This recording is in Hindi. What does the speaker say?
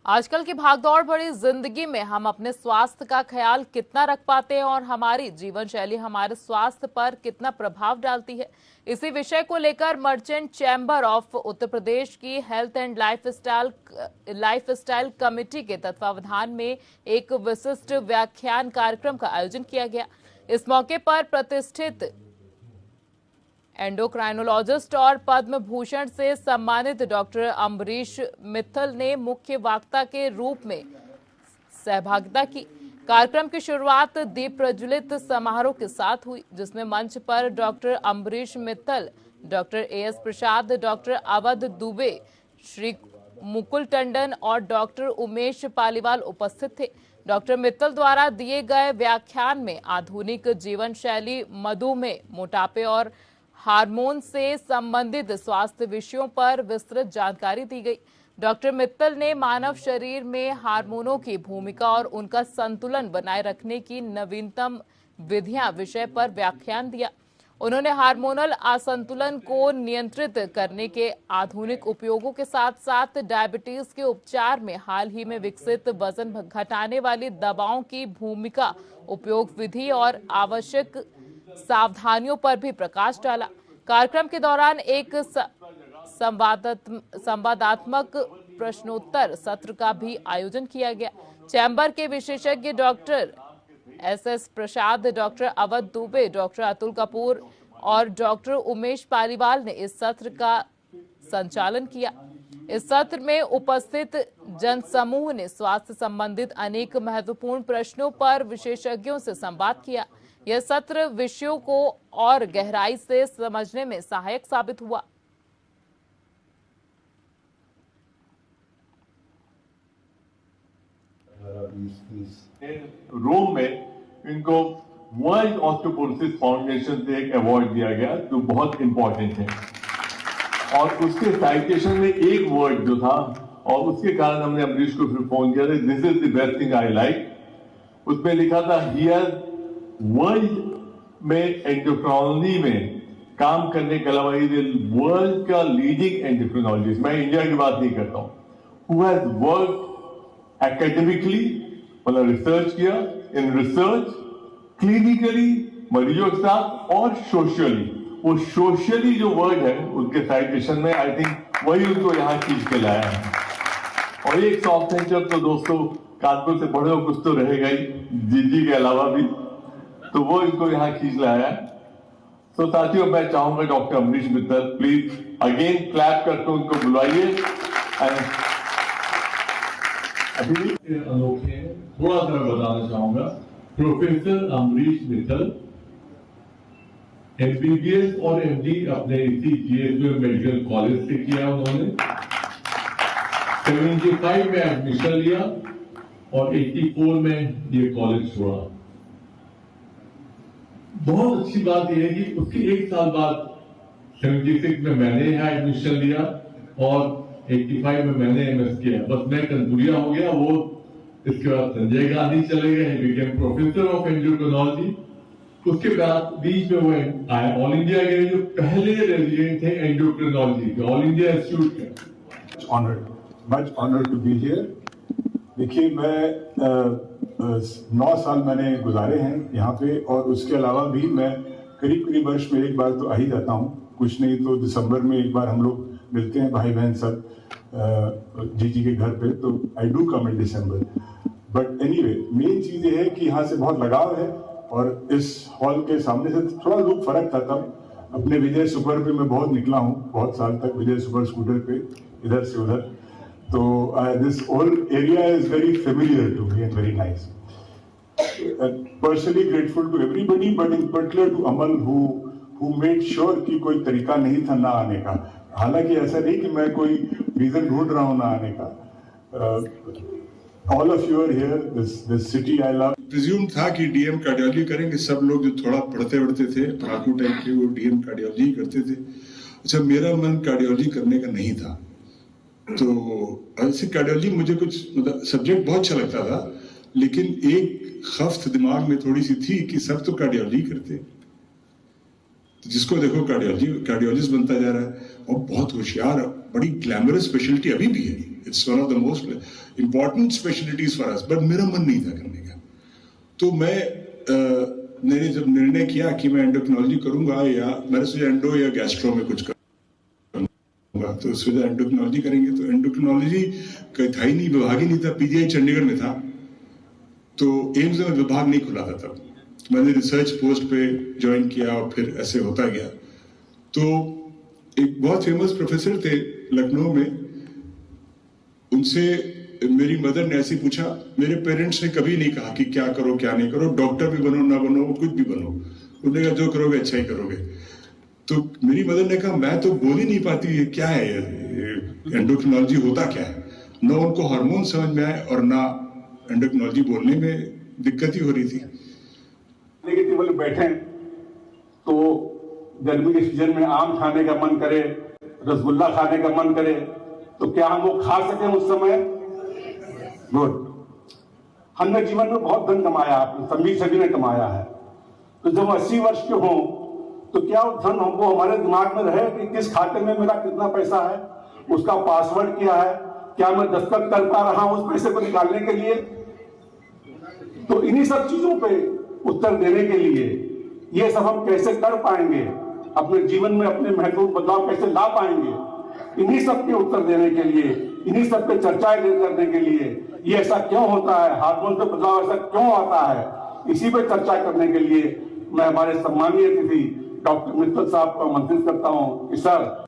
आजकल की भागदौड़ भरी जिंदगी में हम अपने स्वास्थ्य का ख्याल कितना रख पाते हैं और हमारी जीवन शैली हमारे स्वास्थ्य पर कितना प्रभाव डालती है। इसी विषय को लेकर merchant chamber of Uttar Pradesh की हेल्थ एंड लाइफस्टाइल कमेटी के तत्वावधान में एक विशिष्ट व्याख्यान कार्यक्रम का आयोजन किया गया। इस मौके पर प्रतिष्ठित एंडोक्राइनोलॉजिस्ट और पद्म भूषण से सम्मानित डॉक्टर अम्बरीश मित्तल ने मुख्य वक्ता के रूप में सहभागिता की। कार्यक्रम की शुरुआत दीप प्रज्वलित समारोह के साथ हुई, जिसमें मंच पर doctor Ambrish Mittal, doctor A S Prasad, doctor Awadh Dubey, Shri Mukul Tandon और डॉक्टर उमेश पालीवाल उपस्थित थे। डॉक्टर मित्तल द्वारा दिए गए व्याख्यान में आधुनिक जीवन शैली, मधुमेह, मोटापे और हार्मोन से संबंधित स्वास्थ्य विषयों पर विस्तृत जानकारी दी गई। डॉक्टर मित्तल ने मानव शरीर में हार्मोनों की भूमिका और उनका संतुलन बनाए रखने की नवीनतम विधियां विषय पर व्याख्यान दिया। उन्होंने हार्मोनल असंतुलन को नियंत्रित करने के आधुनिक उपयोगों के साथ साथ डायबिटीज के उपचार में हाल ही में विकसित वजन घटाने वाली दवाओं की भूमिका, उपयोग विधि और आवश्यक सावधानियों पर भी प्रकाश डाला। कार्यक्रम के दौरान एक संवादात्मक प्रश्नोत्तर सत्र का भी आयोजन किया गया। चैम्बर के विशेषज्ञ डॉक्टर एसएस प्रसाद, डॉक्टर अवध दुबे, डॉक्टर अतुल कपूर और डॉक्टर उमेश पालीवाल ने इस सत्र का संचालन किया। इस सत्र में उपस्थित जनसमूह ने स्वास्थ्य संबंधित अनेक महत्वपूर्ण प्रश्नों पर विशेषज्ञों से संवाद किया। यह सत्र विषयों को और गहराई से समझने में सहायक साबित हुआ। रोम में इनको वर्ल्ड ऑस्टियोपोरोसिस फाउंडेशन से एक अवार्ड दिया गया जो बहुत इंपॉर्टेंट है, और उसके साइटेशन में एक वर्ड जो था, और उसके कारण हमने अम्बरीश को फिर फोन किया था, this is the best thing I like. उसमें लिखा था हियर वर्ल्ड में एंडोक्राइनोलॉजी में काम करने के अलावा वर्ल्ड का लीडिंग एंडोक्राइनोलॉजिस्ट, मैं इंडिया की बात नहीं करता हूं, हु हैज वर्क एकेडमिकली, मतलब रिसर्च किया, इन रिसर्च, क्लिनिकली, मरीजों के साथ, और सोशली। वो सोशली जो वर्ड है उनके साइटेशन में, आई थिंक वही उनको यहां खींच के लाया है। और एक सॉफ्ट सेंटर तो दोस्तों कानपुर से बड़े कुछ तो रहेगा ही, जीजी के अलावा भी, तो वो इनको यहां खींच लाया है। तो साथियों, मैं चाहूंगा doctor Ambrish Mittal please again clap करके उनको बुलाइए। अनोखे थोड़ा सा बताना चाहूंगा। प्रोफेसर अम्बरीश मित्तल एमबीबीएस और एमडी अपने इसी जीएसयू मेडिकल कॉलेज से किया उन्होंने। 75 में एडमिशन लिया और 84 में ये कॉलेज छोड़ा। बहुत अच्छी बात यह है कि उसके एक साल बाद 76 में मैंने यहाँ एडमिशन लिया और 85 में मैंने एमएस किया। बस मैं कंदुरिया हो गया, वो इसके बाद संजय गांधी चले गए, बिकेम प्रोफेसर ऑफ एंडोक्राइनोलॉजी। उसके बाद बीच में वो ऑल इंडिया के जो पहले रेजिडेंट थे एंडोक्राइनोलॉजी के, ऑल इंडिया इंस्टीट्यूट के। Much honoured to be here. देखिए, मैं 9 साल मैंने गुजारे हैं यहाँ पे, और उसके अलावा भी मैं करीब वर्ष में एक बार तो आ ही जाता हूँ, कुछ नहीं तो दिसंबर में एक बार हम लोग मिलते हैं, भाई बहन सब जीजी के घर पे, तो I do come in December. But anyway, main चीज ये है कि यहाँ से बहुत लगाव है, और इस हॉल के सामने से थोड़ा लुक फर्क था। तब अपने विजय सुपर पे मैं बहुत निकला हूँ, बहुत साल तक विजय सुपर स्कूटर पे इधर से उधर, तो this whole area is very familiar to me and very nice. Personally grateful to everybody, but in particular to Amal who made sure कि कोई तरीका नहीं था ना आने का। हालांकि ऐसा नहीं कि मैं कोई रीजन ढूंढ रहा हूँ ना आने का। All of you are here. This city I love. Presume था कि डीएम कार्डियोलॉजी करेंगे सब लोग, जो थोड़ा पढ़ते थे पढ़ाकू टाइप के, वो डीएम कार्डियोलॉजी करते थे। अच्छा, मेरा मन कार्डियोलॉजी करने का नहीं था, तो ऐसे कार्डियोलॉजी मुझे कुछ मतलब सब्जेक्ट बहुत अच्छा लगता था, लेकिन एक खफ्त दिमाग में थोड़ी सी थी कि सब तो कार्डियोलॉजी करते, तो जिसको देखो कार्डियोलॉजिस्ट बनता जा रहा है, और बहुत होशियार, बड़ी ग्लैमरस स्पेशलिटी अभी भी है। It's one of the most important specialities for us, but मेरा मन नहीं था करने का। तो मैंने जब निर्णय किया कि मैं एंडोक्रिनोलॉजी करूंगा, या मैंने सोचा एंडो या गैस्ट्रो में कुछ करूंगा, तो सोचा एंडोक्रिनोलॉजी करेंगे। तो एंडोक्रिनोलॉजी का था ही नहीं, विभाग ही नहीं था, पीजीआई चंडीगढ़ में था, तो एम्स में विभाग नहीं खुला था तब। मैंने रिसर्च पोस्ट पे ज्वाइन किया और फिर ऐसे होता गया। तो एक बहुत फेमस प्रोफेसर थे लखनऊ में, उनसे मेरी मदर ने ऐसे पूछा, मेरे पेरेंट्स ने कभी नहीं कहा कि क्या करो क्या नहीं करो, डॉक्टर भी बनो ना बनो, कुछ भी बनो, उन्होंने कहा जो करोगे अच्छा ही करोगे। तो मेरी मदर ने कहा मैं तो बोल ही नहीं पाती, ये क्या है, एंडोक्रिनोलॉजी होता क्या है। ना उनको हार्मोन समझ में आए और ना एंडोक्रिनोलॉजी बोलने में दिक्कत ही हो रही थी। के टेबल बैठे तो गर्मी के सीजन में आम खाने का मन करे, रसगुल्ला खाने का मन करे, तो क्या हम वो खा सके उस समय? गुड। हमने जीवन में बहुत धन कमाया, सभी ने कमाया है। तो जब 80 वर्ष के हों तो क्या वो धन हमको हमारे दिमाग में रहे कि किस खाते में मेरा कितना पैसा है, उसका पासवर्ड क्या है, क्या मैं दस्तखत कर पा रहा हूं उस पैसे को निकालने के लिए? तो इन्हीं सब चीजों पे उत्तर देने के लिए, ये सब हम कैसे कर पाएंगे, अपने जीवन में अपने महत्वपूर्ण बदलाव कैसे ला पाएंगे, इन्हीं सब के उत्तर देने के लिए, इन्हीं सब पे चर्चाएं करने के लिए, ये ऐसा क्यों होता है, हार्मोन पे बदलाव ऐसा क्यों आता है, इसी पे चर्चा करने के लिए मैं हमारे सम्मानीय अतिथि डॉक्टर मित्तल साहब को आमंत्रित करता हूं कि सर